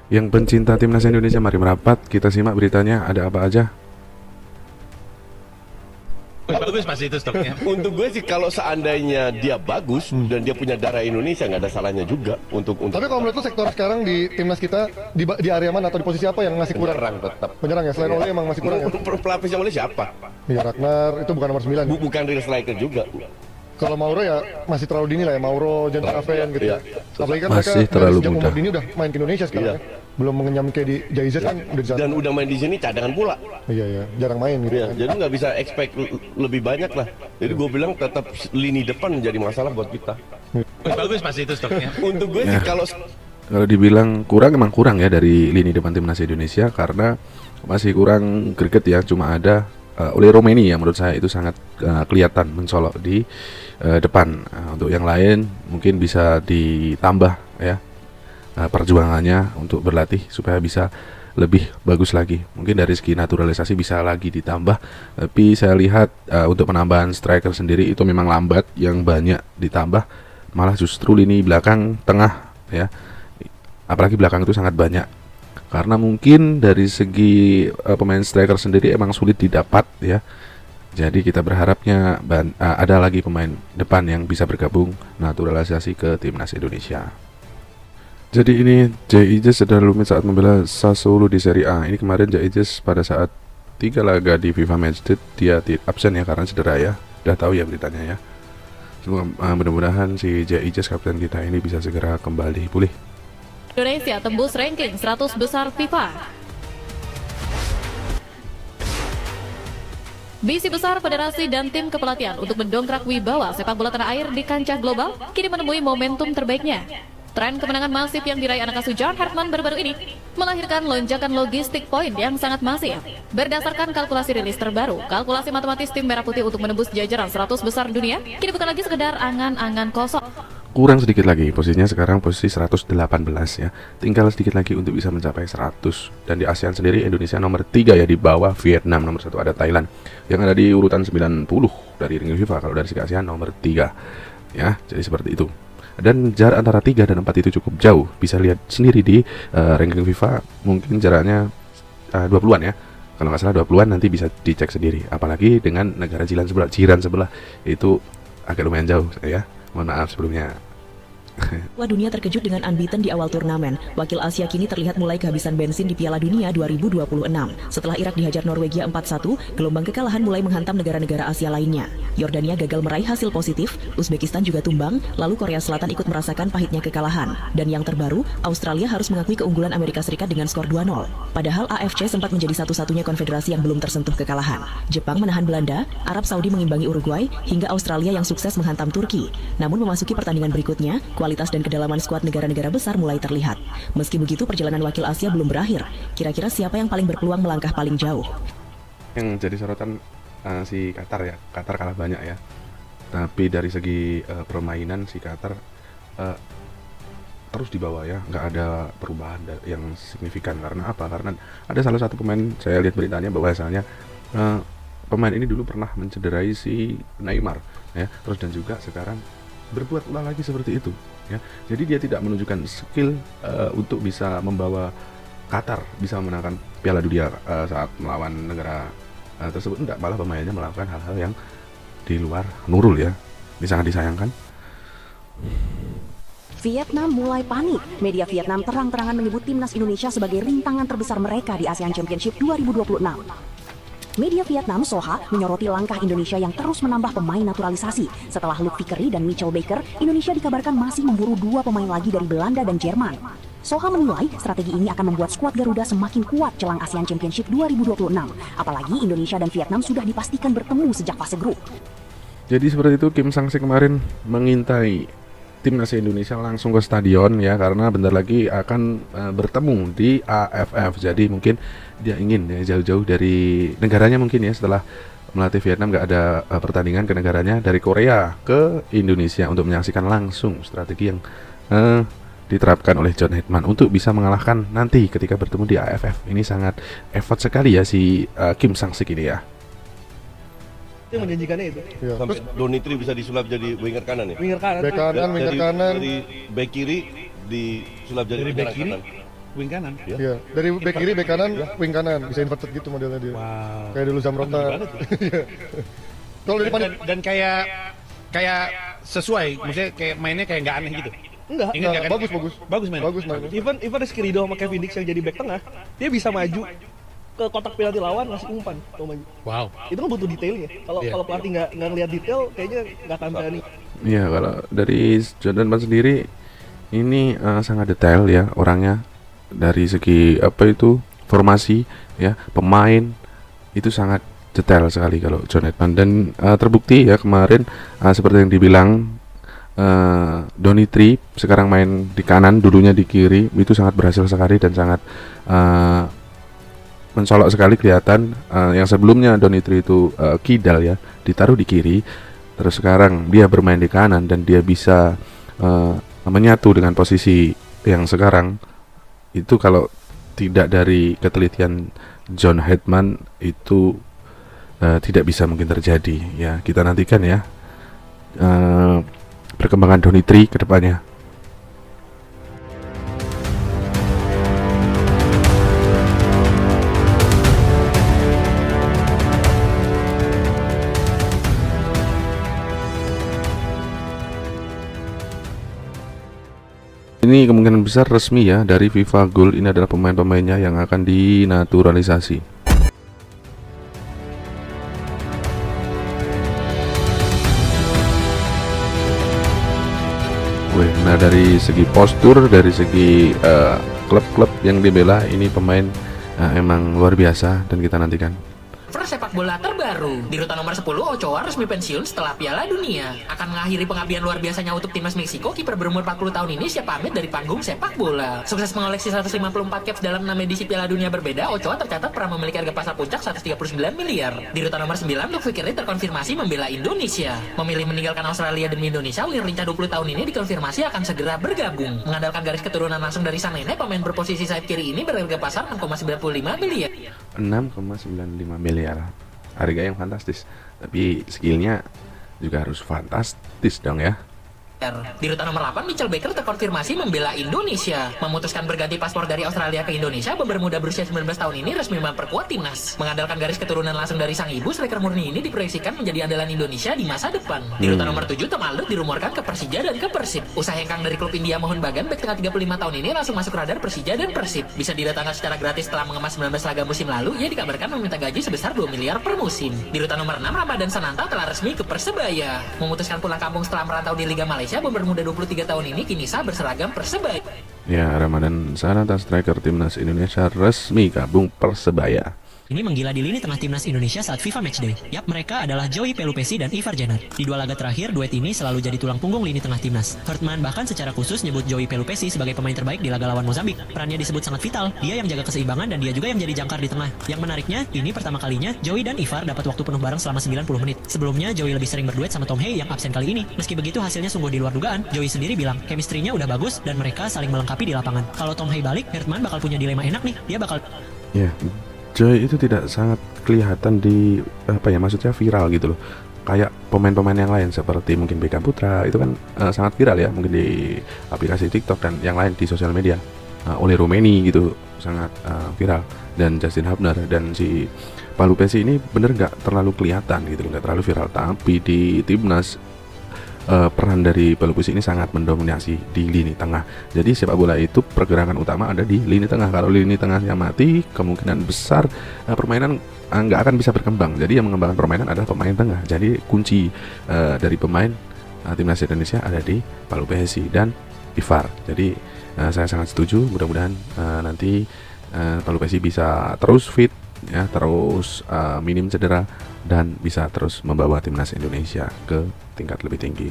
Yang pencinta timnas Indonesia mari merapat, kita simak beritanya ada apa aja. Bagus masih itu stoknya. Untuk gue sih kalau seandainya dia bagus dan dia punya darah Indonesia nggak ada salahnya juga untuk. Tapi kalau menurut lu sektor sekarang di timnas kita di area mana atau di posisi apa yang masih kurang? Penyerang tetap. Penyerang ya, selain Oleh emang masih kurang ya? Pelapis yang oleh siapa? Iya, Ragnar itu bukan nomor 9 ya? Bukan real striker juga. Kalau Mauro ya masih terlalu dini lah ya, Mauro, Jan Raven gitu ya. Iya. Apalagi kan Masih mereka terlalu sejak muda. umur dini udah main ke Indonesia sekarang Iya. ya. Belum mengenyam kayak di JIZ kan udah di sana. Dan udah main di sini cadangan pula. Iya ya, jarang main gitu Iya, kan. jadi nggak bisa expect lebih banyak lah. Jadi gue bilang tetap lini depan menjadi masalah buat kita. Bagus masih itu stoknya. Untuk gue sih kalau Kalau dibilang kurang, emang kurang ya dari lini depan timnas Indonesia karena masih kurang greget ya. Cuma ada oleh Romeni ya, menurut saya itu sangat kelihatan mencolok di depan. Untuk yang lain mungkin bisa ditambah ya perjuangannya untuk berlatih supaya bisa lebih bagus lagi. Mungkin dari segi naturalisasi bisa lagi ditambah. Tapi saya lihat untuk penambahan striker sendiri itu memang lambat, yang banyak ditambah malah justru lini belakang tengah ya. Apalagi belakang itu sangat banyak. Karena mungkin dari segi pemain striker sendiri emang sulit didapat ya. Jadi kita berharapnya ada lagi pemain depan yang bisa bergabung naturalisasi ke timnas Indonesia. Jadi ini JIJ sedang rumit saat membela Sassuolo di Serie A. Ini kemarin JIJ pada saat 3 laga di FIFA Matchday dia absen ya karena cedera ya. Udah tahu ya beritanya ya. Semoga mudah-mudahan si JIJ kapten kita ini bisa segera kembali pulih. Indonesia tembus ranking 100 besar FIFA. Visi besar federasi dan tim kepelatihan untuk mendongkrak wibawa sepak bola tanah air di kancah global kini menemui momentum terbaiknya. Tren kemenangan masif yang diraih anak asuh John Hartman baru-baru ini melahirkan lonjakan logistik poin yang sangat masif. Berdasarkan kalkulasi rilis terbaru, kalkulasi matematis tim Merah Putih untuk menembus jajaran 100 besar dunia kini bukan lagi sekedar angan-angan kosong. Kurang sedikit lagi, posisinya sekarang posisi 118 ya. Tinggal sedikit lagi untuk bisa mencapai 100. Dan di ASEAN sendiri Indonesia nomor 3 ya, di bawah Vietnam, nomor 1 ada Thailand yang ada di urutan 90 dari ranking FIFA. Kalau dari segi ASEAN nomor 3 ya, jadi seperti itu. Dan jarak antara 3 dan 4 itu cukup jauh. Bisa lihat sendiri di ranking FIFA, mungkin jaraknya 20-an ya. Kalau nggak salah 20-an, nanti bisa dicek sendiri. Apalagi dengan negara jiran sebelah itu agak lumayan jauh ya. Mohon maaf sebelumnya. Dunia terkejut dengan unbeaten di awal turnamen. Wakil Asia kini terlihat mulai kehabisan bensin di Piala Dunia 2026. Setelah Irak dihajar Norwegia 4-1, gelombang kekalahan mulai menghantam negara-negara Asia lainnya. Yordania gagal meraih hasil positif, Uzbekistan juga tumbang, lalu Korea Selatan ikut merasakan pahitnya kekalahan. Dan yang terbaru, Australia harus mengakui keunggulan Amerika Serikat dengan skor 2-0. Padahal AFC sempat menjadi satu-satunya konfederasi yang belum tersentuh kekalahan. Jepang menahan Belanda, Arab Saudi mengimbangi Uruguay, hingga Australia yang sukses menghantam Turki. Namun memasuki pertandingan berikutnya, kualitas dan kedalaman skuad negara-negara besar mulai terlihat. Meski begitu, perjalanan wakil Asia belum berakhir. Kira-kira siapa yang paling berpeluang melangkah paling jauh? Yang jadi sorotan si Qatar ya. Qatar kalah banyak ya. Tapi dari segi permainan si Qatar terus di bawah ya. Nggak ada perubahan yang signifikan. Karena apa? Karena ada salah satu pemain, saya lihat beritanya bahwasanya pemain ini dulu pernah mencederai si Neymar ya. Terus dan juga sekarang berbuat ulah lagi seperti itu ya. Jadi dia tidak menunjukkan skill untuk bisa membawa Qatar bisa memenangkan Piala Dunia saat melawan negara tersebut. Enggak, malah pemainnya melakukan hal-hal yang di luar nurul ya. Ini sangat disayangkan. Vietnam mulai panik. Media Vietnam terang-terangan menyebut timnas Indonesia sebagai rintangan terbesar mereka di ASEAN Championship 2026. Media Vietnam Soha menyoroti langkah Indonesia yang terus menambah pemain naturalisasi. Setelah Luke Vickery dan Mitchell Baker, Indonesia dikabarkan masih memburu 2 pemain lagi dari Belanda dan Jerman. Soha menilai strategi ini akan membuat skuad Garuda semakin kuat jelang ASEAN Championship 2026. Apalagi Indonesia dan Vietnam sudah dipastikan bertemu sejak fase grup. Jadi seperti itu, Kim Sang-sik kemarin mengintai timnas Indonesia langsung ke stadion ya, karena bentar lagi akan bertemu di AFF. Jadi mungkin dia ingin ya jauh-jauh dari negaranya mungkin ya, setelah melatih Vietnam nggak ada pertandingan ke negaranya, dari Korea ke Indonesia untuk menyaksikan langsung strategi yang diterapkan oleh John Hetman untuk bisa mengalahkan nanti ketika bertemu di AFF. Ini sangat effort sekali ya si Kim Sang-sik ini ya. Itu menjanjikannya itu. Ya. Sampai Donitri bisa disulap jadi winger kanan ya? Winger kanan. Bek kanan, winger kanan. Dari bek kiri disulap jadi Dari penyerang bek kiri? kanan. Wing kanan. Iya, dari back kiri, back kanan, wing kanan, bisa inverted gitu modelnya dia. Wow. Kayak dulu Zamrota. Iya. Kalau dari Dan kayak sesuai, maksudnya kayak mainnya kayak nggak aneh gitu. Enggak, Ingat nggak kan? bagus main. Bagus main. Even Rizky Ridho sama Kevin Dix yang jadi back tengah, dia bisa maju ke kotak penalti lawan ngasih umpan kalau maju. Wow. Itu kan butuh detailnya. Kalau pelatih nggak ngeliat detail, kayaknya nggak tampil nih. Iya, kalau dari Jordan Pan sendiri ini sangat detail ya orangnya, dari segi formasi ya, pemain itu sangat detail sekali kalau John Edman, dan terbukti ya kemarin seperti yang dibilang Donny Tree sekarang main di kanan, dulunya di kiri, itu sangat berhasil sekali dan sangat mencolok sekali kelihatan. Yang sebelumnya Donny Tree itu kidal ya, ditaruh di kiri, terus sekarang dia bermain di kanan dan dia bisa menyatu dengan posisi yang sekarang. Itu kalau tidak dari ketelitian John Hetman itu tidak bisa mungkin terjadi ya. Kita nantikan ya perkembangan Donny Tree ke depannya. Ini kemungkinan besar resmi ya dari FIFA Gold, ini adalah pemain-pemainnya yang akan dinaturalisasi. Nah, dari segi postur, dari segi klub-klub yang dibela, ini pemain emang luar biasa dan kita nantikan. Sepak bola terbaru. Di rutan nomor 10, Ochoa resmi pensiun setelah Piala Dunia. Akan mengakhiri pengabdian luar biasanya untuk timnas Meksiko, kiper berumur 40 tahun ini siap pamit dari panggung sepak bola. Sukses mengoleksi 154 caps dalam 6 edisi Piala Dunia berbeda, Ochoa tercatat pernah memiliki harga pasar puncak 139 miliar. Di rutan nomor 9, Luke Fikri terkonfirmasi membela Indonesia. Memilih meninggalkan Australia demi Indonesia, Will Rinca 20 tahun ini dikonfirmasi akan segera bergabung. Mengandalkan garis keturunan langsung dari sang nenek, pemain berposisi sayap kiri ini berharga pasar 6,95 miliar. 6,95 miliar. Harga yang fantastis, tapi skillnya juga harus fantastis dong ya. Di rutan nomor 8, Mitchell Baker terkonfirmasi membela Indonesia. Memutuskan berganti paspor dari Australia ke Indonesia, beber muda berusia 19 tahun ini resmi memperkuat timnas. Mengandalkan garis keturunan langsung dari sang ibu, striker murni ini diproyeksikan menjadi andalan Indonesia di masa depan. Di rutan nomor 7, Tom Alder dirumorkan ke Persija dan ke Persib. Usaha hengkang dari klub India Mohun Bagan, bek tengah 35 tahun ini langsung masuk radar Persija dan Persib. Bisa didatangkan secara gratis setelah mengemas 19 laga musim lalu. Ia dikabarkan meminta gaji sebesar 2 miliar per musim. Di rutan nomor 6, Ramadan Sananta telah resmi ke Persebaya. Memutuskan pulang kampung setelah merantau di Liga Malaysia, beber muda 23 tahun ini kini sah berseragam Persebaya. Ya, Ramadan Sananta striker timnas Indonesia resmi gabung Persebaya. Ini menggila di lini tengah timnas Indonesia saat FIFA Matchday. Yap, mereka adalah Joey Pelupesi dan Ivar Jenner. Di 2 laga terakhir, duet ini selalu jadi tulang punggung lini tengah timnas. Hurtman bahkan secara khusus nyebut Joey Pelupesi sebagai pemain terbaik di laga lawan Mozambik. Perannya disebut sangat vital, dia yang jaga keseimbangan dan dia juga yang jadi jangkar di tengah. Yang menariknya, ini pertama kalinya Joey dan Ivar dapat waktu penuh bareng selama 90 menit. Sebelumnya, Joey lebih sering berduet sama Tom Hey yang absen kali ini. Meski begitu, hasilnya sungguh di luar dugaan. Joey sendiri bilang, chemistry-nya udah bagus dan mereka saling melengkapi di lapangan. Kalau Tom Hey balik, Hurtman bakal punya dilema enak nih. Dia bakal Joey itu tidak sangat kelihatan di maksudnya viral gitu loh, kayak pemain-pemain yang lain seperti mungkin Beckham Putra itu kan sangat viral ya, mungkin di aplikasi TikTok dan yang lain di sosial media. Oleh Romeni gitu sangat viral, dan Justin Hubner dan si Pelupesi ini bener nggak terlalu kelihatan gitu loh, nggak terlalu viral. Tapi di timnas peran dari Pelupesi ini sangat mendominasi di lini tengah. Jadi sepak bola itu pergerakan utama ada di lini tengah. Kalau lini tengahnya mati, kemungkinan besar permainan nggak akan bisa berkembang. Jadi yang mengembangkan permainan adalah pemain tengah. Jadi kunci dari pemain timnas Indonesia ada di Pelupesi dan Ivar. Jadi saya sangat setuju. Mudah-mudahan nanti Pelupesi bisa terus fit, ya, terus minim cedera dan bisa terus membawa timnas Indonesia ke tingkat lebih tinggi.